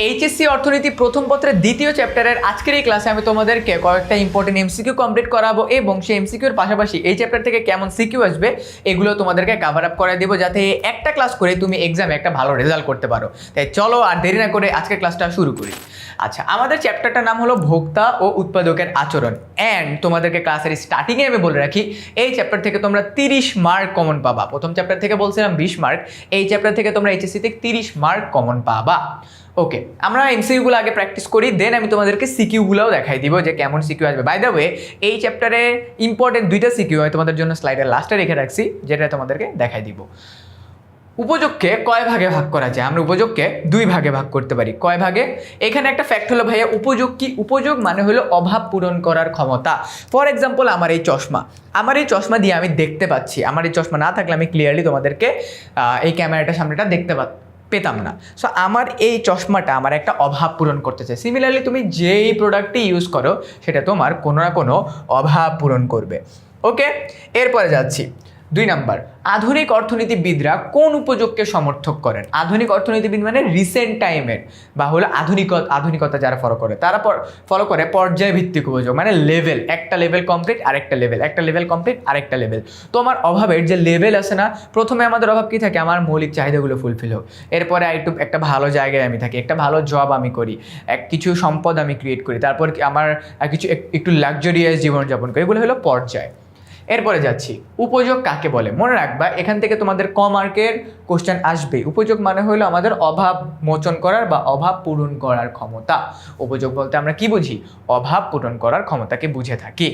HSC অর্থনীতি প্রথম পত্রের দ্বিতীয় চ্যাপ্টারের আজকের এই ক্লাসে আমি তোমাদেরকে কয়েকটা ইম্পর্টেন্ট এমসিকিউ কমপ্লিট করাবো এবং সেই এমসিকিউর পাশাপাশি এই চ্যাপ্টার থেকে কেমন সিকিউ আসবে এগুলো তোমাদেরকে কভার আপ করে দেবো, যাতে একটা ক্লাস করে তুমি এক্সামে একটা ভালো রেজাল্ট করতে পারো। তাই চলো আর দেরি না করে আজকের ক্লাসটা শুরু করি। আচ্ছা, আমাদের চ্যাপ্টারটার নাম হলো ভোক্তা ও উৎপাদকের আচরণ। অ্যান্ড তোমাদেরকে ক্লাসের স্টার্টিংয়ে আমি বলে রাখি, এই চ্যাপ্টার থেকে তোমরা 30 মার্ক কমন পাবা। প্রথম চ্যাপ্টার থেকে বলছিলাম 20 মার্ক, এই চ্যাপ্টার থেকে তোমরা এইচএসসিতে 30 মার্ক কমন পাবা। ওকে, আমরা এমসিকিউগুলো আগে প্র্যাকটিস করি, দেন আমি তোমাদেরকে সিকিউগুলোও দেখাই দিব যে কেমন সিকিউ আসবে। বাই দ্য ওয়ে, এই চ্যাপ্টারে ইম্পর্টেন্ট দুইটা সিকিউ হয় তোমাদের জন্য স্লাইডের লাস্টে রেখে রাখছি, যেটা তোমাদেরকে দেখাই দিব। উপযোগকে কয় ভাগে ভাগ করা যায়? আমরা উপযোগকে দুই ভাগে ভাগ করতে পারি। কয় ভাগে? এখানে একটা ফ্যাক্ট হলো ভাইয়া, উপযোগ কি? উপযোগ মানে হলো অভাব পূরণ করার ক্ষমতা। ফর এক্সাম্পল, আমার এই চশমা দিয়ে আমি দেখতে পাচ্ছি। আমার এই চশমা না থাকলে আমি ক্লিয়ারলি তোমাদেরকে এই ক্যামেরাটার সামনেটা দেখতে পেতাম না। সো আমার এই চশমাটা আমার একটা অভাব পূরণ করতে চাই। সিমিলারলি তুমি যেই প্রোডাক্টটি ইউজ করো সেটা তোমার কোনো না কোনো অভাব পূরণ করবে। ওকে, এরপরে যাচ্ছি 2 নাম্বার, আধুনিক অর্থনীতিবিদরা কোন উপযোগকে সমর্থক করেন? আধুনিক অর্থনীতিবিদ মানে রিসেন্ট টাইমের বা হলো আধুনিকতা যারা ফলো করে, তারা ফলো করে পর্যায়ভিত্তিক উপযোগ, মানে লেভেল, একটা লেভেল কমপ্লিট আরেকটা লেভেল, একটা লেভেল কমপ্লিট আরেকটা লেভেল। তো আমার অভাবের যে লেভেল আছে না, প্রথমে আমাদের অভাব কী থাকে? আমার মৌলিক চাহিদাগুলো ফুলফিল হোক, এরপরে একটা ভালো জায়গায় আমি থাকি, একটা ভালো জব আমি করি, কিছু সম্পদ আমি ক্রিয়েট করি, তারপর আমার কিছু একটু লাক্সারিয়াস জীবনযাপন করি, এগুলো হলো পর্যায়। এরপরে যাচ্ছি, উপযোগ কাকে বলে? মনে রাখবা, এখান থেকে তোমাদের ক মার্কের কোশ্চেন আসবে। উপযোগ মানে হলো আমাদের অভাব মোচন করার বা অভাব পূরণ করার ক্ষমতা। উপযোগ বলতে আমরা কি বুঝি? অভাব পূরণ করার ক্ষমতাকে বুঝে থাকি।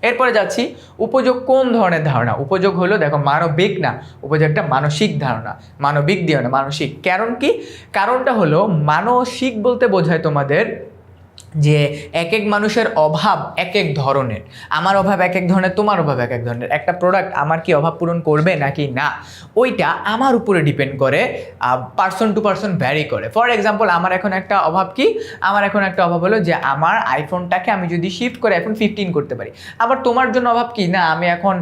এরপরে যাচ্ছি, উপযোগ কোন ধরনের ধারণা? উপযোগ হলো, দেখো, মানবিক না, উপযোগ একটা মানসিক ধারণা। মানবিক দিও না, মানসিক। কারণ কি? কারণটা হলো, মানসিক বলতে বোঝায় তোমাদের যে এক এক মানুষের অভাব এক এক ধরনের। আমার অভাব এক এক ধরনের, তোমার অভাব এক এক ধরনের। একটা প্রোডাক্ট আমার কি অভাব পূরণ করবে নাকি না, ওইটা আমার উপরে ডিপেন্ড করে, পার্সন টু পার্সন ভ্যারি করে। ফর এক্সাম্পল, আমার এখন একটা অভাব কি? আমার এখন একটা অভাব হলো যে আমার আইফোনটাকে আমি যদি শিফট করে আইফোন 15 করতে পারি। আবার তোমার জন্য অভাব কি? না, আমি এখন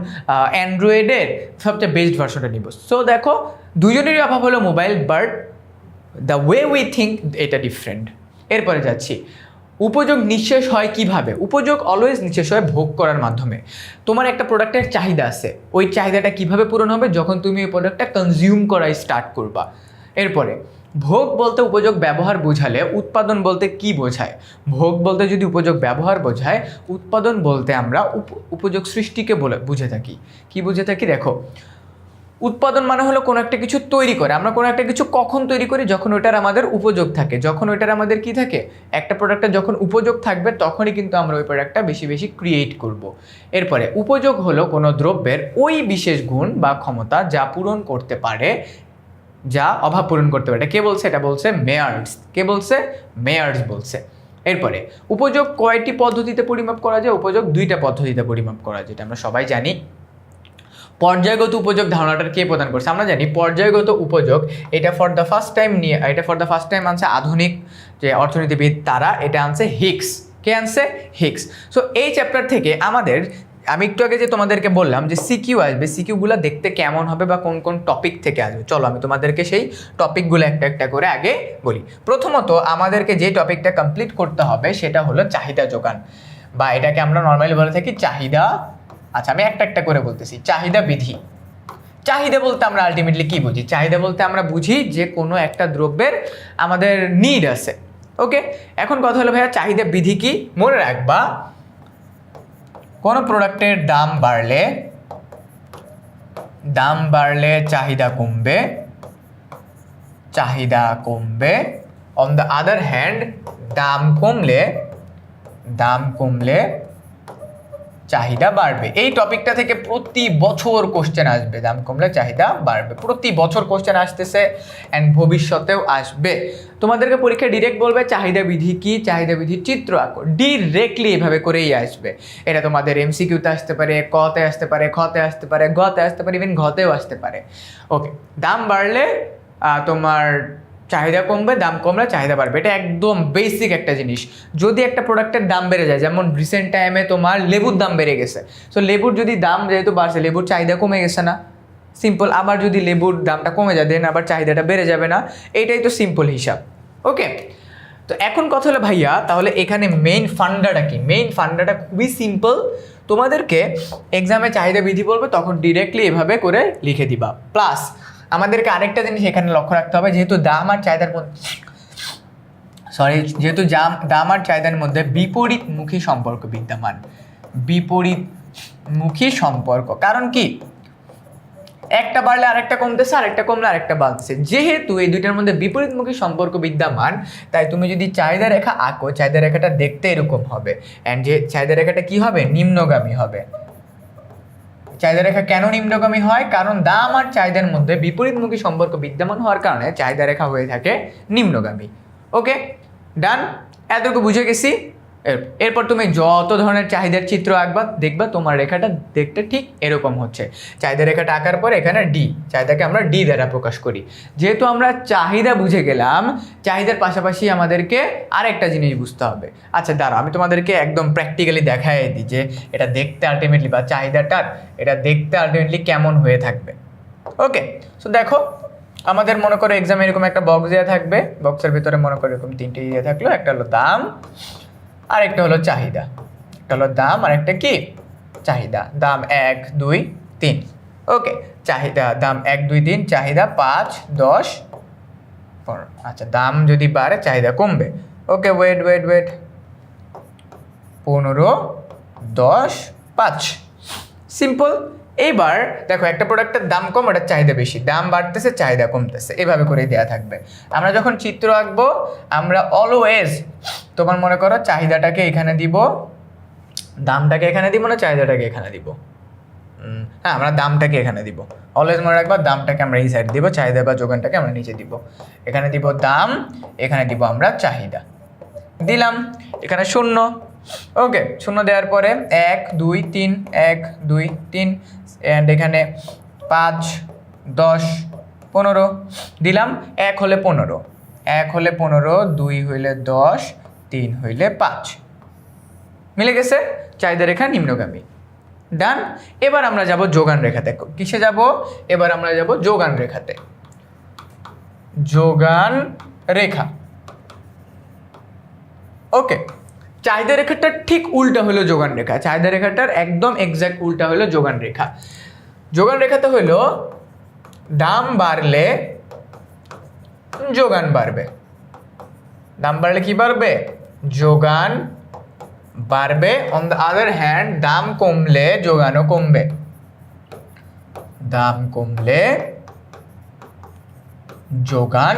অ্যান্ড্রয়েডের সবচেয়ে বেস্ট ভার্সনটা নিব। সো দেখো, দুজনেরই অভাব হলো mobile, but the way we think এটা ডিফারেন্ট। এরপরে যাচ্ছি, উপযোগ নিঃশেষ হয় কিভাবে? উপযোগ অলওয়েজ নিঃশেষ হয় ভোগ করার মাধ্যমে। তোমার একটা প্রোডাক্টের চাহিদা আছে, ওই চাহিদাটা কিভাবে পূরণ হবে? যখন তুমি ওই প্রোডাক্টটা কনজিউম করা স্টার্ট করবা। এরপরে ভোগ বলতে উপযোগ ব্যবহার বোঝালে উৎপাদন বলতে কি বোঝায়? ভোগ বলতে যদি উপযোগ ব্যবহার বোঝায়, উৎপাদন বলতে আমরা উপযোগ সৃষ্টিকে বুঝে থাকি। কি বুঝে থাকি? দেখো, উৎপাদন মানে হলো কোনো একটা কিছু তৈরি করে। আমরা কোনো একটা কিছু কখন তৈরি করি? যখন ওইটার আমাদের উপযোগ থাকে। যখন ওইটার আমাদের কি থাকে? একটা প্রোডাক্টের যখন উপযোগ থাকবে তখনই কিন্তু আমরা ওই প্রোডাক্টটা বেশি বেশি ক্রিয়েট করব। এরপরে উপযোগ হলো কোনো দ্রব্যের ওই বিশেষ গুণ বা ক্ষমতা যা পূরণ করতে পারে, যা অভাব পূরণ করতে পারে। এটা কে বলছে? এটা বলছে মেয়ার্স। কে বলছে? মেয়ার্স বলছে। এরপরে উপযোগ কয়টি পদ্ধতিতে পরিমাপ করা যায়? উপযোগ 2টা পদ্ধতিতে পরিমাপ করা যায়, এটা আমরা সবাই জানি। পর্যায়গত উপযোগ ধারণাটার কে প্রদান করছে? আমরা জানি পর্যায়গত উপযোগ, এটা ফর দ্য ফার্স্ট টাইম আনছে আধুনিক যে অর্থনীতিবিদ তারা, এটা আনছে হিক্স। কে আনছে? হিক্স। সো এই চ্যাপ্টার থেকে আমি একটু আগে যে তোমাদেরকে বললাম যে সিকিউ আসবে, সিকিউগুলো দেখতে কেমন হবে বা কোন কোন টপিক থেকে আসবে, চলো আমি তোমাদেরকে সেই টপিকগুলো একটা একটা করে আগে বলি। প্রথমত আমাদেরকে যে টপিকটা কমপ্লিট করতে হবে সেটা হলো চাহিদা যোগান, বা এটাকে আমরা নর্মালি বলে থাকি চাহিদা। আচ্ছা, আমি একটা একটা করে বলতেছি। চাহিদা বিধি। চাহিদা বলতে আমরা আলটিমেটলি কি বুঝি? চাহিদা বলতে আমরা বুঝি যে কোনো একটা দ্রব্যের আমাদের নিড আছে। ওকে, এখন কথা হলো ভাইয়া, চাহিদা বিধি কি? মনে রাখবা, কোনো প্রোডাক্টের দাম বাড়লে চাহিদা কমবে। অন দ্য আদার হ্যান্ড, দাম কমলে চাহিদা বাড়বে। এই টপিকটা থেকে প্রতি বছর কোশ্চেন আসবে, দাম কমলে চাহিদা বাড়বে। প্রতি বছর কোশ্চেন আসতেছে অ্যান্ড ভবিষ্যতেও আসবে। তোমাদেরকে পরীক্ষা ডিরেক্ট বলবে চাহিদা বিধি কি, চাহিদা বিধির চিত্র আঁকো, ডিরেক্টলি এভাবে করেই আসবে। এটা তোমাদের এমসিকিউতে আসতে পারে, কতে আসতে পারে, খতে আসতে পারে, গতে আসতে পারে, ইভেন ঘতেও আসতে পারে। ওকে, দাম বাড়লে তোমার চাহিদা কমবে, দাম কমলে চাহিদা বাড়বে, এটা একদম বেসিক একটা জিনিস। যদি একটা প্রোডাক্টের দাম বেড়ে যায়, যেমন রিসেন্ট টাইমে তোমার লেবুর দাম বেড়ে গেছে, সো লেবুর যদি দাম যেহেতু বাড়ছে, লেবুর চাহিদা কমে গেছে না? সিম্পল। আবার যদি লেবুর দামটা কমে যায়, দেন আবার চাহিদাটা বেড়ে যাবে না? এটাই তো সিম্পল হিসাব। ওকে, তো এখন কথা হলো ভাইয়া, তাহলে এখানে মেইন ফান্ডাটা কি? মেইন ফান্ডাটা খুবই সিম্পল, তোমাদেরকে এক্সামে চাহিদা বিধি বলবে তখন ডিরেক্টলি এভাবে করে লিখে দিবা। প্লাস আমাদেরকে আরেকটা জিনিস এখানে লক্ষ্য রাখতে হবে, যেহেতু দাম আর চাহিদার মধ্যে দাম আর চাহিদার মধ্যে বিপরীতমুখী সম্পর্ক বিদ্যমান। বিপরীতমুখী সম্পর্ক, কারণ কি একটা বাড়লে আরেকটা কমতেছে, আরেকটা কমলে আরেকটা বাড়ছে। যেহেতু এই দুইটার মধ্যে বিপরীতমুখী সম্পর্ক বিদ্যমান, তাই তুমি যদি চাহিদা রেখা আঁকো, চাহিদা রেখাটা দেখতে এরকম হবে, অ্যান্ড যে চাহিদা রেখাটা কি হবে? নিম্নগামী হবে। চাহিদা রেখা কেন নিম্নগামী হয়? কারণ দাম আর চাহিদার মধ্যে বিপরীতমুখী সম্পর্ক বিদ্যমান হওয়ার কারণে চাহিদা রেখা হয়ে থাকে নিম্নগামী। ওকে, ডান, এতটুকু বুঝে গেছি। এরপর তুমি যত ধরনের চাহিদার চিত্র আঁকবা, দেখবা তোমার রেখাটা দেখতে ঠিক এরকম হচ্ছে। চাহিদা রেখাটা আঁকার পর এখানে ডি, চাহিদাকে আমরা ডি দ্বারা প্রকাশ করি। যেহেতু আমরা চাহিদা বুঝে গেলাম, চাহিদার পাশাপাশি আমাদেরকে আরেকটা জিনিস বুঝতে হবে। আচ্ছা দাঁড়াও, আমি তোমাদেরকে একদম প্র্যাকটিক্যালি দেখাই দিই যে এটা দেখতে আলটিমেটলি, বা চাহিদাটার এটা দেখতে আলটিমেটলি কেমন হয়ে থাকবে। ওকে, সো দেখো, আমাদের মনে করো এক্সামে এরকম একটা বক্স দেওয়া থাকবে, বক্সের ভিতরে মনে করো এরকম তিনটে দিয়ে থাকলো, একটা হলো দাম, আর একটা হলো চাহিদা। একটা হলো দাম আর একটা কি? চাহিদা। দাম 1 2 3, ওকে। চাহিদা দাম 1 2 3, চাহিদা 5 10 15। আচ্ছা, দাম যদি বাড়ে চাহিদা কমবে। ওকে, ওয়েট 15 10 5, সিম্পল। এইবার দেখো, একটা প্রোডাক্টের দাম কম, ওটার চাহিদা বেশি, দাম বাড়তেছে চাহিদা কমতেছে, এভাবে করে দেওয়া থাকবে। আমরা যখন চিত্র আঁকবো, আমরা অলওয়েজ তোমার মনে করো চাহিদাটাকে এখানে দিব, দামটাকে এখানে দিব না, চাহিদাটাকে এখানে দিব। হ্যাঁ, আমরা দামটাকে এখানে দিব। অলওয়েজ মনে রাখবা, দামটাকে আমরা এই সাইড দিব, চাহিদা বা যোগানটাকে আমরা নিচে দিব। এখানে দিব দাম, এখানে দিব আমরা চাহিদা। দিলাম এখানে 0। ওকে, 0 দেওয়ার পরে 1 2 3 1 2 3, অ্যান্ড এখানে 5 10 15 দিলাম। 1 হলে 15, 1 হলে 15, 2 হইলে 10, 3 হইলে 5, মিলে গেছে। চাহিদা রেখা নিম্নগামী, ডান। এবার আমরা যাব যোগান রেখাতে। কিসে যাব? এবার আমরা যাব যোগান রেখাতে। যোগান রেখা, ওকে। চাহিদা রেখাটার ঠিক উল্টা হলো যোগান রেখা, চাহিদা রেখাটার একদম এক্স্যাক্ট উল্টা হলো যোগান রেখা। যোগান রেখাতে হলো দাম বাড়লে যোগান বাড়বে, দাম বাড়লে কি বাড়বে? যোগান বাড়বে। অন দ্য আদার হ্যান্ড, দাম কমলে যোগানও কমবে, দাম কমলে যোগান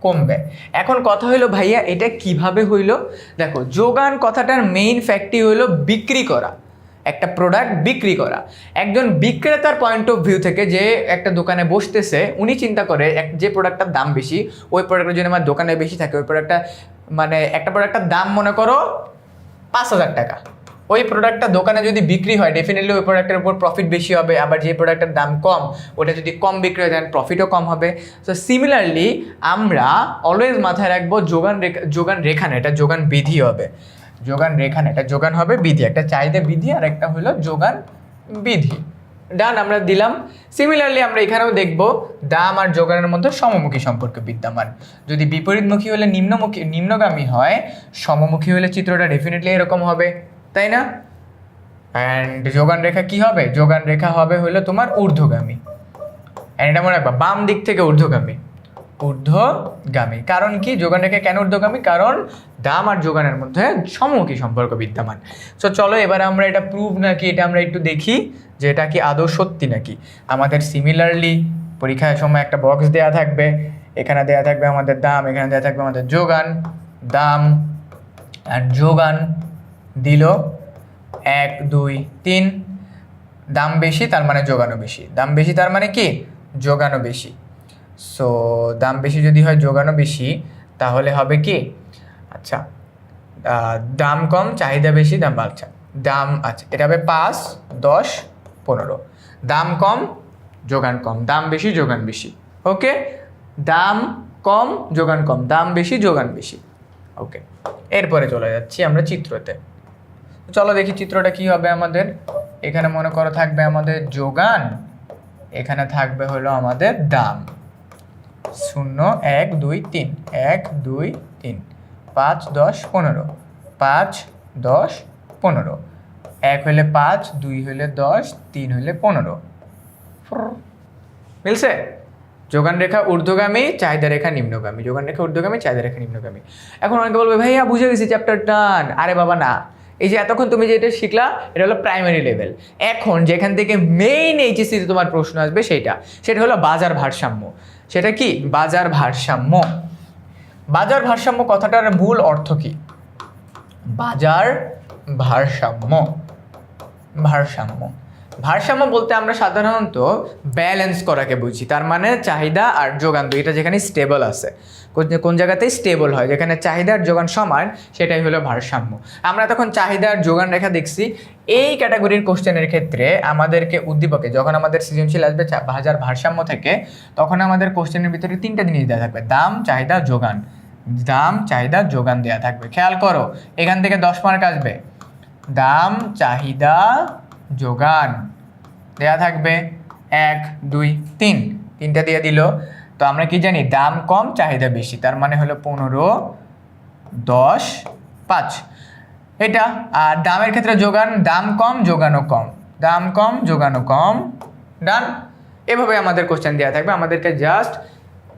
কমবে। এখন কথা হইলো ভাইয়া, এটা কিভাবে হইলো? দেখো, যোগান কথাটার মেইন ফ্যাক্টই হইলো বিক্রি করা, একটা প্রোডাক্ট বিক্রি করা। একজন বিক্রেতার পয়েন্ট অফ ভিউ থেকে, যে একটা দোকানে বসতেছে, উনি চিন্তা করে যে প্রোডাক্টটার দাম বেশি, ওই প্রোডাক্টের জন্য আমার দোকানে বেশি থাকে, ওই প্রোডাক্টটা মানে একটা প্রোডাক্টের দাম মনে করো 5000 টাকা, ওই প্রোডাক্টটা দোকানে যদি বিক্রি হয়, ডেফিনেটলি ওই প্রোডাক্টের উপর প্রফিট বেশি হবে। আবার যে প্রোডাক্টের দাম কম, ওটা যদি কম বিক্রি হয়, দেন প্রফিটও কম হবে। সো সিমিলারলি আমরা অলওয়েজ মাথায় রাখবো, যোগান রেখা না, এটা যোগান বিধি হবে। যোগান রেখা না, এটা যোগান হবে বিধি। একটা চাহিদা বিধি আর একটা হলো যোগান বিধি, ডান, আমরা দিলাম। সিমিলারলি আমরা এখানেও দেখব, দাম আর যোগানের মধ্যে সমমুখী সম্পর্ক বিদ্যমান। যদি বিপরীতমুখী হলে নিম্নগামী হয়, সমমুখী হলে চিত্রটা ডেফিনেটলি এরকম হবে, তাই না? অ্যান্ড যোগান রেখা কি হবে? যোগান রেখা হবে হলো তোমার ঊর্ধ্বগামী। অ্যান্ড এটা মনে রাখবা, বাম দিক থেকে ঊর্ধ্বগামী, ঊর্ধ্বগামী। কারণ কি যোগান রেখা কেন ঊর্ধ্বগামী? কারণ দাম আর যোগানের মধ্যে সমমুখী সম্পর্ক বিদ্যমান। সো চলো এবার আমরা এটা প্রুভ নাকি এটা আমরা একটু দেখি যে এটা কি আদৌ সত্যি নাকি। আমাদের সিমিলারলি পরীক্ষার সময় একটা বক্স দেওয়া থাকবে, এখানে দেওয়া থাকবে আমাদের দাম, এখানে দেওয়া থাকবে আমাদের যোগান। দাম আর যোগান দিল 1 2 3, দাম বেশি তার মানে যোগানও বেশি, দাম বেশি তার মানে কি যোগানও বেশি। সো দাম বেশি যদি হয় যোগানও বেশি, তাহলে হবে কি? আচ্ছা, দাম কম চাহিদা বেশি, দাম বাড়ছে, দাম আচ্ছা এটা হবে 5 10 15, দাম কম যোগান কম, দাম বেশি যোগান বেশি। ওকে, দাম কম যোগান কম, দাম বেশি যোগান বেশি। ওকে, এরপরে চলে যাচ্ছি আমরা চিত্রতে। চলো দেখি চিত্রটা কি হবে আমাদের। এখানে মনে করো থাকবে আমাদের যোগান, এখানে থাকবে হলো আমাদের দাম। 0 1 2 3 1 2 3 5 10 15 5 10 15 1 হইলে 5 2 হইলে 10 3 হইলে 15 মিলছে? যোগান রেখা ঊর্ধ্বগামী, চাহিদা রেখা নিম্নগামী, যোগান রেখা ঊর্ধ্বগামী, চাহিদা রেখা নিম্নগামী। এখন অনেকে বলবে ভাইয়া বুঝে গেছি চ্যাপ্টার টান। আরে বাবা না, এই যে এতক্ষণ তুমি যেটা শিখলা এটা হলো প্রাইমারি লেভেল। এখন যেখান থেকে মেইন এইচএসসিতে তোমার প্রশ্ন আসবে সেটা হলো বাজার ভারসাম্য। সেটা কি? বাজার ভারসাম্য। বাজার ভারসাম্য কথাটার মূল অর্থ কি? বাজার ভারসাম্য, ভারসাম্য ভারসাম্য বলতে আমরা সাধারণত ব্যালেন্স করাকে বুঝি। তার মানে চাহিদা আর যোগান দুইটা যেখানে স্টেবল আছে, কোন জায়গাতেই স্টেবল হয়, যেখানে চাহিদা আর যোগান সমান, সেটাই হলো ভারসাম্য। আমরা তখন চাহিদা আর যোগান রেখা দেখছি। এই ক্যাটাগরির কোশ্চেনের ক্ষেত্রে আমাদেরকে উদ্দীপকে যখন আমাদের সৃজনশীল আসবে বাজার ভারসাম্য থেকে, তখন আমাদের কোশ্চেনের ভিতরে তিনটা জিনিস দেওয়া থাকবে: দাম, চাহিদা, যোগান। দাম, চাহিদা, যোগান দেওয়া থাকবে। খেয়াল করো, এখান থেকে 10 মার্ক আসবে। দাম, চাহিদা, যোগান দেয়া থাকবে 1 2 3, তিনটা দিয়ে দিল। তো আমরা কি জানি? দাম কম, চাহিদা বেশি, তার মানে হলো 15 10 5 এটা। আর দামের ক্ষেত্রে যোগান, দাম কম, যোগানও কম, দাম কম, যোগানও কম। ডান। এভাবে আমাদের কোশ্চেন দেওয়া থাকবে, আমাদেরকে জাস্ট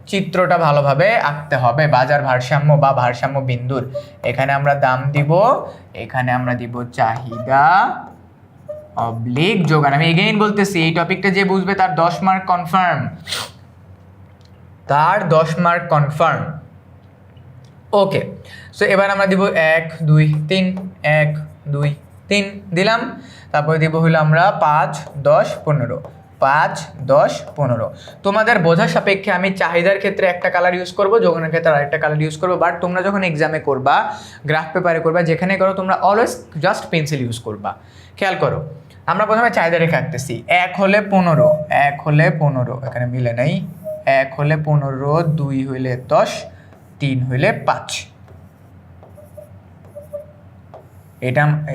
চিত্রটা ভালোভাবে আঁকতে হবে বাজার ভারসাম্য বা ভারসাম্য বিন্দুর। এখানে আমরা দাম দিব, এখানে আমরা দিব চাহিদা অবলিক যোগান। আমি এগেইন বলতেছি, এই টপিকটা যে বুঝবে তার 10 মার্ক কনফার্ম, তার 10 মার্ক কনফার্ম। ওকে, সো এবার আমরা দিব 1 2 3 1 2 3 দিলাম। তারপরে দিব হলো আমরা 5 10 15 5 10 15। তোমাদের বোঝার সাপেক্ষে আমি চাহিদার ক্ষেত্রে একটা কালার ইউজ করব, যোগানের ক্ষেত্রে আরেকটা কালার ইউজ করবো। বাট তোমরা যখন এক্সামে করবা, গ্রাফ পেপারে করবা, যেখানে করো তোমরা অলওয়েজ জাস্ট পেন্সিল ইউজ করবা। খেয়াল করো, আমরা প্রথমে চাহিদা রেখা আঁকতেছি। 1 হলে 15, 1 হলে 15, এখানে মিলে নাই। 1 হলে 15, 2 হইলে 10, 3 হইলে 5।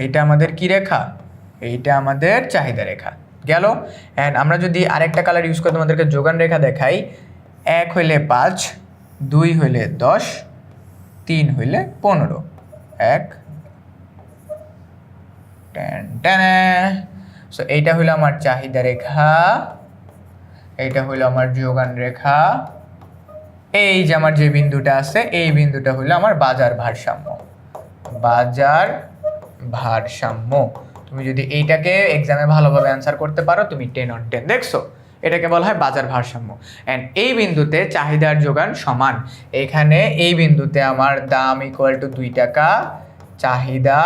এটা আমাদের কি রেখা? এইটা আমাদের চাহিদা রেখা গেল। অ্যান্ড আমরা যদি আরেকটা কালার ইউজ করে তোমাদেরকে যোগান রেখা দেখাই, 1 হইলে 5, 2 হইলে 10, 3 হইলে 15। 1 সো এইটা হইলো আমার চাহিদা রেখা, এইটা হইলো আমার যোগান রেখা। এই যে আমার যে বিন্দুটা আছে, এই বিন্দুটা হইলো আমার বাজার ভারসাম্য। বাজার ভারসাম্য। তুমি যদি এইটাকে এক্সামে ভালোভাবে অ্যান্সার করতে পারো, তুমি 10 on 10। দেখছো, এটাকে বলা হয় বাজার ভারসাম্য। অ্যান্ড এই বিন্দুতে চাহিদা আর যোগান সমান। এখানে এই বিন্দুতে আমার দাম ইকুয়াল টু 2 টাকা, চাহিদা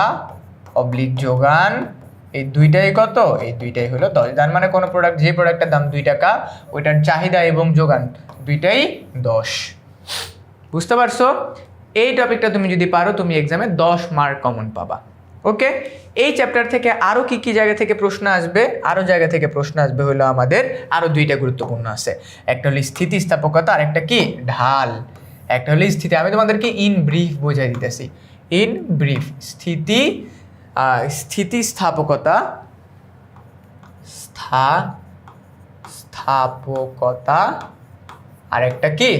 অবলিক যোগান, এই দুইটাই কত? এই দুইটাই হলো 10। তার মানে কোনো প্রোডাক্ট, যে প্রোডাক্টের দাম 2 টাকা, ওইটার চাহিদা এবং যোগান দুইটাই 10। বুঝতে পারছো? এই টপিকটা তুমি যদি পারো, তুমি এক্সামে 10 মার্ক কমন পাবা। ওকে, এই চ্যাপ্টার থেকে আরও কি জায়গা থেকে প্রশ্ন আসবে? আরও জায়গা থেকে প্রশ্ন আসবে হলো আমাদের আরও দুইটা গুরুত্বপূর্ণ আছে। একটা হলো স্থিতিস্থাপকতা, আর একটা কি? ঢাল। একটা হলো স্থিতি। আমি তোমাদেরকে ইন ব্রিফ বোঝাই দিতেছি। ইন ব্রিফ, স্থিতিস্থাপকতা, স্থাপকতা, আরেকটা কি?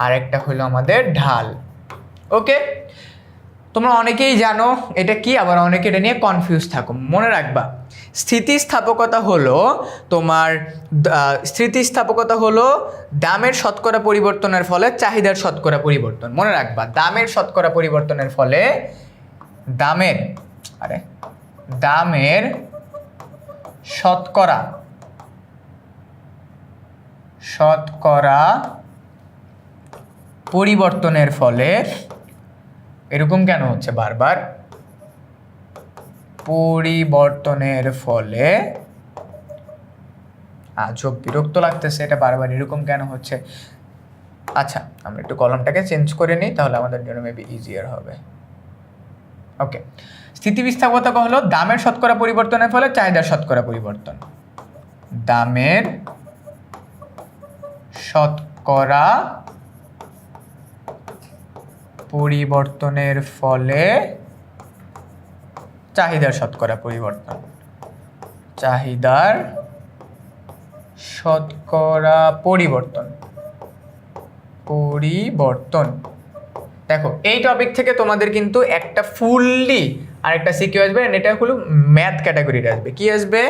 আরেকটা হলো আমাদের ঢাল। ওকে, তোমরা অনেকেই জানো এটা কি, আবার অনেকে এটা নিয়ে কনফিউজ থাকো। মনে রাখবা, স্থিতিস্থাপকতা হলো তোমার স্থিতিস্থাপকতা হলো দামের শতকরা পরিবর্তনের ফলে চাহিদার শতকরা পরিবর্তন। মনে রাখবা, দামের শতকরা পরিবর্তনের ফলে দামের শতকরা পরিবর্তনের ফলে, এরকম কেন হচ্ছে বারবার? পরিবর্তনের ফলে, আজব বিরক্ত লাগতেছে এটা বারবার এরকম কেন হচ্ছে। আচ্ছা, আমরা একটু কলমটাকে চেঞ্জ করে নিই, তাহলে আমাদের জন্য মেবি ইজিয়ার হবে। ওকে, স্থিতিস্থাপকতা হলো দামের শতকরা পরিবর্তনের ফলে চাহিদার শতকরা পরিবর্তন। দামের শতকরা পরিবর্তনের ফলে চাহিদার শতকরা পরিবর্তন। চাহিদার শতকরা পরিবর্তন। পরিবর্তন। দেখো এই টপিক থেকে তোমাদের কিন্তু একটা ফুললি আরেকটা সিকিউ আসবে, এটা হলো ম্যাথ ক্যাটাগরির আসবে। কি আসবে?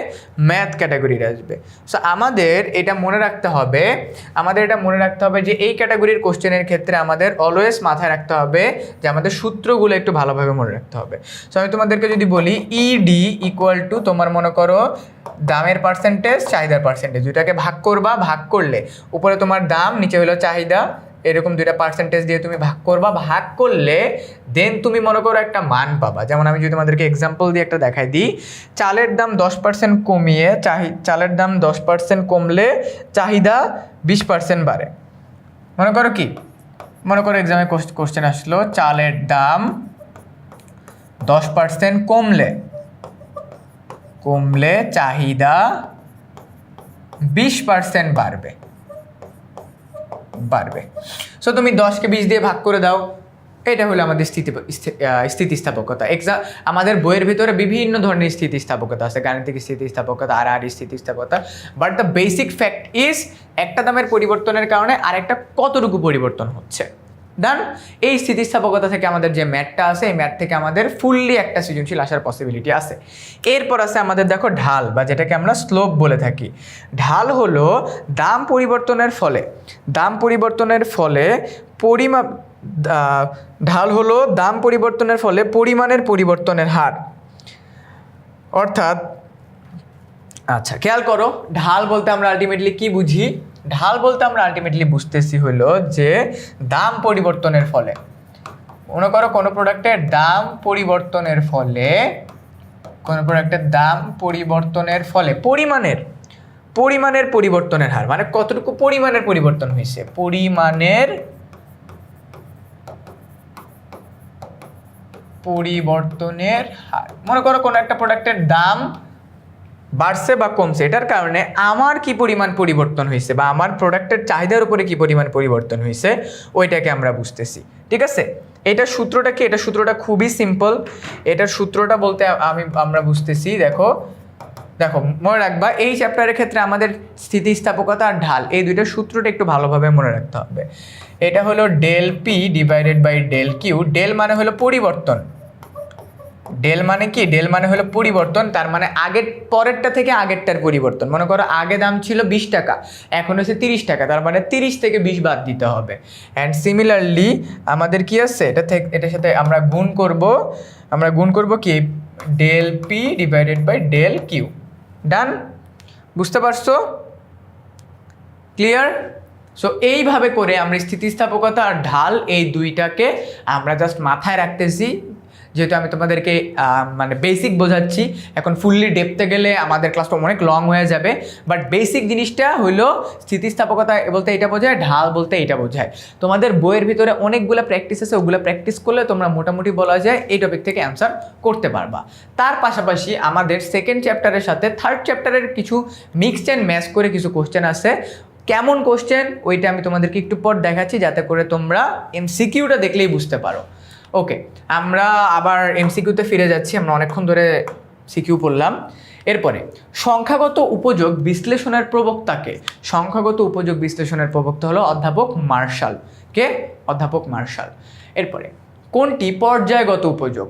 ম্যাথ ক্যাটাগরির আসবে। সো আমাদের এটা মনে রাখতে হবে, যে এই ক্যাটাগরির কোশ্চেনের ক্ষেত্রে আমাদের অলওয়েজ মাথায় রাখতে হবে যে আমাদের সূত্রগুলো একটু ভালোভাবে মনে রাখতে হবে। সো আমি তোমাদেরকে যদি বলি ইডি ইকুয়াল টু তোমার মনে করো দামের পার্সেন্টেজ চাহিদার পার্সেন্টেজ, দুটাকে ভাগ করবা, ভাগ করলে উপরে তোমার দাম, নিচে হলো চাহিদা, এরকম দুইটা পার্সেন্টেজ দিয়ে তুমি ভাগ করবা, ভাগ করলে দেন তুমি মনে করো একটা মান পাবা। যেমন আমি যদি তোমাদেরকে এক্সাম্পল দিয়ে একটা দেখাই দিই, চালের দাম 10% কমিয়ে চালের দাম 10% কমলে চাহিদা 20% বাড়ে। মনে করো কি, মনে করো এক্সামে কোশ্চেন আসলো চালের দাম 10% কমলে চাহিদা 20% বাড়বে। সো তুমি 10কে 20 দিয়ে ভাগ করে দাও, এটা হলো আমাদের স্থিতিস্থাপকতা। আমাদের বইয়ের ভিতরে বিভিন্ন ধরনের স্থিতিস্থাপকতা আছে, গাণিতিক স্থিতিস্থাপকতা, আর স্থিতিস্থাপকতা, but the basic fact is একটা দামের পরিবর্তনের কারণে আরেকটা কতটুকু পরিবর্তন হচ্ছে। ডান। এই স্থিতিস্থাপকতা থেকে আমাদের যে ম্যাথটা আছে, এই ম্যাথ থেকে আমাদের ফুললি একটা সৃজনশীল আসার পসিবিলিটি আছে। এরপর আছে আমাদের দেখো ঢাল, বা যেটাকে আমরা স্লোপ বলে থাকি। ঢাল হলো দাম পরিবর্তনের ফলে ঢাল হলো দাম পরিবর্তনের ফলে পরিমাণের পরিবর্তনের হার। অর্থাৎ আচ্ছা খেয়াল করো, ঢাল বলতে আমরা আলটিমেটলি কি বুঝি? ঢাল বলতে আমরা আলটিমেটলি বুঝতেছি হলো যে দাম পরিবর্তনের ফলে, মনে করো কোনো প্রোডাক্টের দাম পরিবর্তনের ফলে পরিমাণের পরিবর্তনের হার, মানে কতটুকু পরিমাণের পরিবর্তন হয়েছে, পরিমাণের পরিবর্তনের হার। মনে করো কোনো একটা প্রোডাক্টের দাম বাড়ছে বা কমছে, এটার কারণে আমার কি পরিমাণ পরিবর্তন হয়েছে বা আমার প্রোডাক্টের চাহিদার উপরে কি পরিমাণ পরিবর্তন হয়েছে, ওইটাকে আমরা বুঝতেছি। ঠিক আছে, এটার সূত্রটা কি? এটার সূত্রটা খুবই সিম্পল। এটার সূত্রটা বলতে আমরা বুঝতেছি, দেখো মনে রাখবা এই চ্যাপ্টারের ক্ষেত্রে আমাদের স্থিতিস্থাপকতা আর ঢাল, এই দুইটার সূত্রটা একটু ভালোভাবে মনে রাখতে হবে। এটা হলো del P divided by del Q. Del মানে হলো পরিবর্তন, ডেল মানে কি? ডেল মানে হলো পরিবর্তন, তার মানে আগের পরেরটা থেকে আগেরটার পরিবর্তন। মনে করো আগে দাম ছিল 20 টাকা, এখন হচ্ছে 30 টাকা, তার মানে 30 থেকে 20 বাদ দিতে হবে। অ্যান্ড সিমিলারলি আমাদের কি আছে, এটার সাথে আমরা গুণ করব কি? Del P divided by del Q. Done? বুঝতে পারছো? ক্লিয়ার? সো এইভাবে করে আমরা স্থিতিস্থাপকতা আর ঢাল এই দুইটাকে আমরা জাস্ট মাথায় রাখতেছি, যেহেতু আমি তোমাদেরকে মানে বেসিক বোঝাচ্ছি। এখন ফুললি ডেপথে গেলে আমাদের ক্লাসটা অনেক লং হয়ে যাবে, বাট বেসিক জিনিসটা হলো স্থিতিস্থাপকতা বলতে এটা বোঝায়, ঢাল বলতে এটা বোঝায়। তোমাদের বইয়ের ভিতরে অনেকগুলো প্র্যাকটিস আছে, ওগুলো প্র্যাকটিস করলে তোমরা মোটামুটি বলা যায় এই টপিক থেকে অ্যান্সার করতে পারবা। তার পাশাপাশি আমাদের সেকেন্ড চ্যাপ্টারের সাথে থার্ড চ্যাপ্টারের কিছু মিক্সড অ্যান্ড ম্যাচ করে কিছু কোশ্চেন আছে। কেমন কোশ্চেন ওইটা আমি তোমাদেরকে একটু পর দেখাচ্ছি, যাতে করে তোমরা এমসিকিউটা দেখলেই বুঝতে পারো। ওকে, আমরা আবার এমসিকিউতে ফিরে যাচ্ছি। আমরা অনেকক্ষণ ধরে সিকিউ পড়লাম। এরপরে সংখ্যাগত উপযোগ বিশ্লেষণের প্রবক্তাকে। সংখ্যাগত উপযোগ বিশ্লেষণের প্রবক্তা হলো অধ্যাপক মার্শাল। কে? অধ্যাপক মার্শাল। এরপরে কোনটি পর্যায়গত উপযোগ?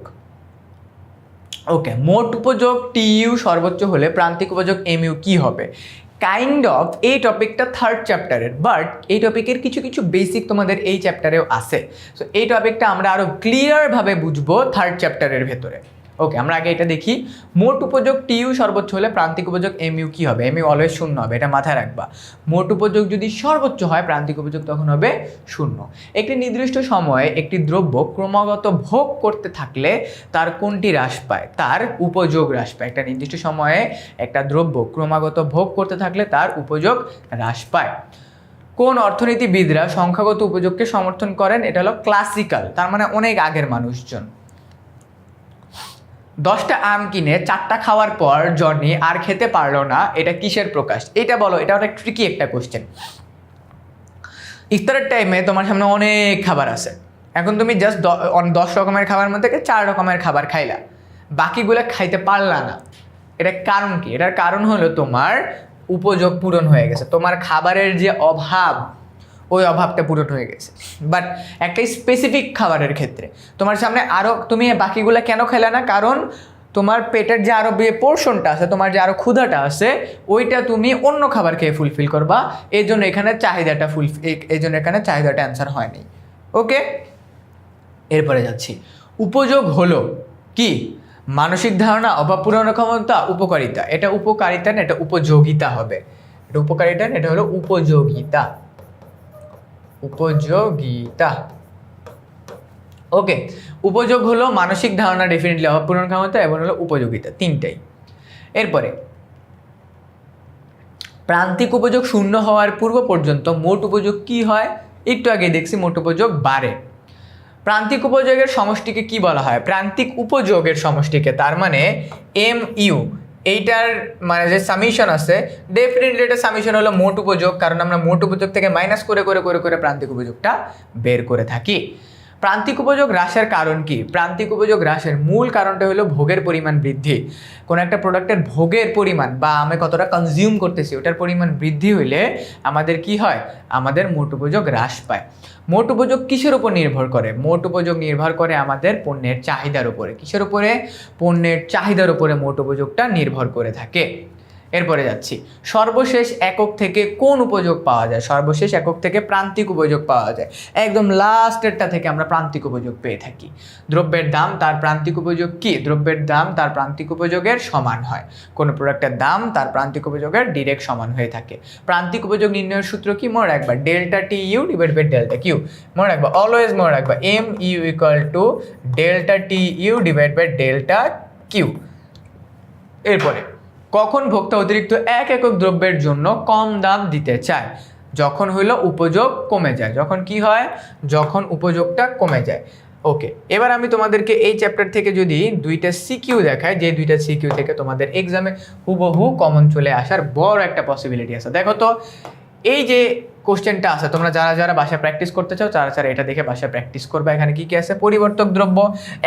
ওকে, মোট উপযোগ টিইউ সর্বোচ্চ হলে প্রান্তিক উপযোগ এমইউ কি হবে? কাইন্ড অফ এই টপিকটা থার্ড চ্যাপ্টারের, বাট এই টপিকের কিছু কিছু বেসিক তোমাদের এই চ্যাপ্টারেও আছে। সো এই টপিকটা আমরা আরও ক্লিয়ারভাবে বুঝবো থার্ড চ্যাপ্টারের ভেতরে। ওকে, আমরা আগে এটা দেখি। মোট উপযোগ টিইউ সর্বোচ্চ হলে প্রান্তিক উপযোগ এমইউ কি হবে? এমইউ অলওয়েজ 0 হবে, এটা মাথায় রাখবা। মোট উপযোগ যদি সর্বোচ্চ হয়, প্রান্তিক উপযোগ তখন হবে 0। একটি নির্দিষ্ট সময়ে একটি দ্রব্য ক্রমাগত ভোগ করতে থাকলে তার কোনটি হ্রাস পায়? তার উপযোগ হ্রাস পায়। একটা নির্দিষ্ট সময়ে একটা দ্রব্য ক্রমাগত ভোগ করতে থাকলে তার উপযোগ হ্রাস পায়। কোন অর্থনীতিবিদরা সংখ্যাগত উপযোগকে সমর্থন করেন? এটা হলো ক্লাসিক্যাল, তার মানে অনেক আগের মানুষজন। 10টা আম কিনে 4টা খাওয়ার পর জনি আর খেতে পারলো না, এটা কিসের প্রকাশ? এটা বলো, এটা অনেক ট্রিকি একটা কোশ্চেন। ইফতারের টাইমে তোমার সামনে অনেক খাবার আছে, এখন তুমি জাস্ট 10 রকমের খাবার মধ্যে 4 রকমের খাবার খাইলা, বাকিগুলো খাইতে পারলা না। এটার কারণ কি? এটার কারণ হলো তোমার উপযোগ পূরণ হয়ে গেছে। তোমার খাবারের যে অভাব, ওই অভাবটা পূরণ হয়ে গেছে। বাট একটা স্পেসিফিক খাবারের ক্ষেত্রে তোমার সামনে আরও, তুমি বাকিগুলো কেন খেলে না? কারণ তোমার পেটের যে আরও পোর্শনটা আছে, তোমার যে আরও ক্ষুধাটা আছে, ওইটা তুমি অন্য খাবার খেয়ে ফুলফিল করবা। এই জন্য এখানে চাহিদাটা অ্যান্সার হয়নি। ওকে, এরপরে যাচ্ছি। উপযোগ হলো কি? মানসিক ধারণা, অভাব পূরণের ক্ষমতা, উপকারিতা। এটা উপকারিতা না, এটা উপযোগিতা হবে। এটা উপকারিতা না, এটা হলো উপযোগিতা। ওকে, উপযোগ হলো মানসিক ধারণা, ডেফিনেটলি অভাব পূরণ ক্ষমতা, এবং হলো উপযোগিতা, তিনটাই। এরপরে প্রান্তিক উপযোগ শূন্য হওয়ার পূর্ব পর্যন্ত মোট উপযোগ কি হয়? একটু আগে দেখছি মোট উপযোগ বাড়ে। প্রান্তিক উপযোগের সমষ্টিকে কি বলা হয়? প্রান্তিক উপযোগের সমষ্টিকে, তার মানে MU, এইটার মানে যে সামিশন আছে, ডেফিনেটলি এটা সামিশন হলো মোট উপযোগ, কারণ আমরা মোট উপযোগ থেকে মাইনাস করে করে করে করে প্রান্তিক উপযোগটা বের করে থাকি। প্রান্তিক উপযোগ হ্রাসের কারণ কি? প্রান্তিক উপযোগ হ্রাসের মূল কারণটা হলো ভোগের পরিমাণ বৃদ্ধি। কোনো একটা প্রোডাক্টের ভোগের পরিমাণ বা আমি কতটা কনজিউম করতেছি ওটার পরিমাণ বৃদ্ধি হইলে আমাদের কি হয়? আমাদের মোট উপযোগ হ্রাস পায়। মোট উপযোগ কিসের উপর নির্ভর করে? মোট উপযোগ নির্ভর করে আমাদের পণ্যের চাহিদার উপরে। কিসের উপরে? পণ্যের চাহিদার উপরে মোট উপযোগটা নির্ভর করে থাকে। এরপরে যাচ্ছি, সর্বশেষ একক থেকে কোন উপযোগ পাওয়া যায়? সর্বশেষ একক থেকে প্রান্তিক উপযোগ পাওয়া যায়। একদম লাস্টেরটা থেকে আমরা প্রান্তিক উপযোগ পেয়ে থাকি। দ্রব্যের দাম তার প্রান্তিক উপযোগ কি? দ্রব্যের দাম তার প্রান্তিক উপযোগের সমান হয়। কোনো প্রোডাক্টের দাম তার প্রান্তিক উপযোগের ডিরেক্ট সমান হয়ে থাকে। প্রান্তিক উপযোগ নির্ণয়ের সূত্র কি? মনে রাখবা delta T U divide by delta Q. মনে রাখবা, অলওয়েজ মনে রাখবা MU equal to delta T U divide by delta Q. এরপরে কখন ভোক্তা অতিরিক্ত এক একক দ্রব্যের জন্য কম দাম দিতে চায়? যখন হইলো উপযোগ কমে যায়। যখন কি হয়? যখন উপযোগটা কমে যায়। ওকে, এবার আমি তোমাদেরকে এই চ্যাপ্টার থেকে যদি দুইটা সিকিউ দেখাই, যে দুইটা সিকিউ থেকে তোমাদের এক্সামে হুবহু কমন চলে আসার বড় একটা পসিবিলিটি আছে। দেখো তো, এই যে কোশ্চেনটা আছে, তোমরা যারা যারা বাসায় প্র্যাকটিস করতে চাও তারা এটা দেখে বাসায় প্র্যাকটিস করবে। এখানে কি কি আছে? পরিবর্তক দ্রব্য।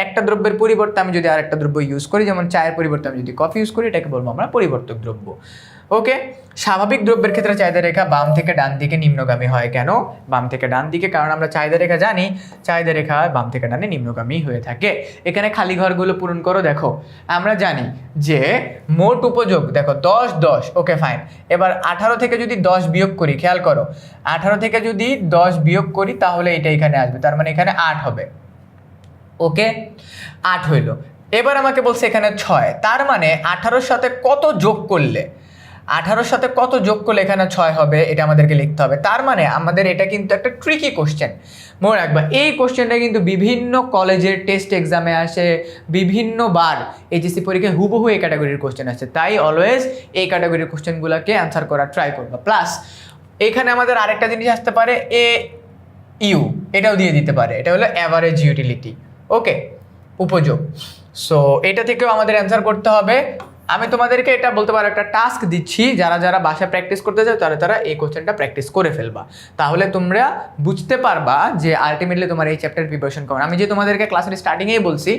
একটা দ্রব্যের পরিবর্তে আমি যদি আরেকটা দ্রব্য ইউজ করি, যেমন চায়ের পরিবর্তে আমি যদি কফি ইউজ করি, এটাকে বলবো আমরা পরিবর্তক দ্রব্য। ওকে, স্বাভাবিক দ্রব্যের ক্ষেত্রে চাহিদা রেখা বাম থেকে ডান দিকে নিম্নগামী হয়। কেন বাম থেকে ডান দিকে? কারণ আমরা চাহিদা রেখা জানি, চাহিদা রেখা বাম থেকে ডানে নিম্নগামী হয়ে থাকে। এখানে খালি ঘরগুলো পূরণ করো। দেখো, আমরা জানি যে মোট উপযোগ, দেখো 10 10, ওকে ফাইন। এবার 18 থেকে যদি 10 বিয়োগ করি, খেয়াল করো, 18 থেকে যদি 10 বিয়োগ করি তাহলে এটা এখানে আসবে, তার মানে এখানে 8 হবে। ওকে, 8 হইল। এবার আমাকে বলছে এখানে 6, তার মানে 18-র সাথে কত যোগ করলে, 18-র সাথে কত যোগ করলে এখানে 6 হবে, এটা আমাদেরকে লিখতে হবে। তার মানে আমাদের এটা কিন্তু একটা ট্রিকি কোশ্চেন। মনে রাখবা, এই কোশ্চেনটা কিন্তু বিভিন্ন কলেজের টেস্ট এক্সামে আসে, বিভিন্নবার এইচএসসি পরীক্ষায় হুবহু এই ক্যাটাগরির কোশ্চেন আসে। তাই অলওয়েজ এই ক্যাটাগরির কোশ্চেনগুলোকে অ্যান্সার করার ট্রাই করবা। প্লাস এখানে আমাদের আরেকটা জিনিস আসতে পারে, AU, এটাও দিয়ে দিতে পারে। এটা হলো অ্যাভারেজ ইউটিলিটি। ওকে, উপযোগ। সো এটা থেকেও আমাদের অ্যান্সার করতে হবে। আমি তোমাদেরকে এটা বলতে পারো একটা টাস্ক দিচ্ছি, যারা যারা বাসায় প্র্যাকটিস করতে চাও তারা এই কোশ্চেনটা প্র্যাকটিস করে ফেলবা। তাহলে তোমরা বুঝতে পারবা যে আলটিমেটলি তোমার এই চ্যাপ্টার প্রিপারেশন কেমন। আমি যে তোমাদেরকে ক্লাসের স্টার্টিংয়েই বলছি,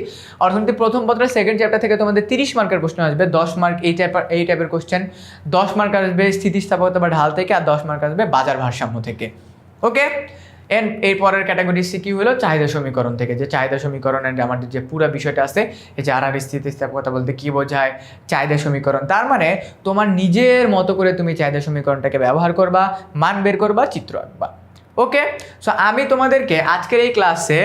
অর্থনীতি প্রথম পত্রের সেকেন্ড চ্যাপ্টার থেকে তোমাদের 30 মার্কের প্রশ্ন আসবে। 10 মার্ক এই টাইপের কোশ্চেন, 10 মার্ক আসবে স্থিতিস্থাপকতা বা ঢাল থেকে, আর 10 মার্ক আসবে বাজার ভারসাম্য থেকে। ওকে, এর পরের ক্যাটাগরি সিকিউ হলো চাহিদা সমীকরণ থেকে, যে চাহিদা সমীকরণের আমাদের যে পুরো বিষয়টা আছে, এই যে আর স্থিতিস্থাপকতা বলতে কি বোঝায়, চাহিদা সমীকরণ, তার মানে তোমার নিজের মতো করে তুমি চাহিদা সমীকরণটাকে ব্যবহার করবা, মান বের করবা, চিত্র আঁকবা। ওকে, সো আমি তোমাদেরকে আজকের এই ক্লাসে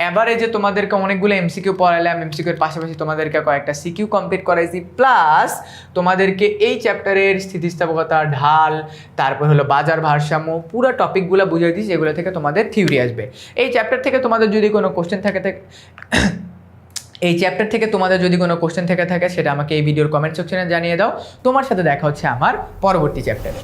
এভারেজে তোমাদেরকে অনেকগুলো এমসিকিউ পড়াইলাম, এমসিকিউর পাশাপাশি তোমাদেরকে কয়েকটা সিকিউ কমপ্লিট করাইছি, প্লাস তোমাদেরকে এই চ্যাপ্টারের স্থিতিস্থাপকতা, ঢাল, তারপর হলো বাজার ভারসাম্য, পুরো টপিকগুলো বুঝিয়ে দিচ্ছি, যেগুলো থেকে তোমাদের থিওরি আসবে। এই চ্যাপ্টার থেকে তোমাদের যদি কোনো কোশ্চেন থেকে থাকে সেটা আমাকে এই ভিডিওর কমেন্ট সেকশনে জানিয়ে দাও। তোমার সাথে দেখা হচ্ছে আমার পরবর্তী চ্যাপ্টারে।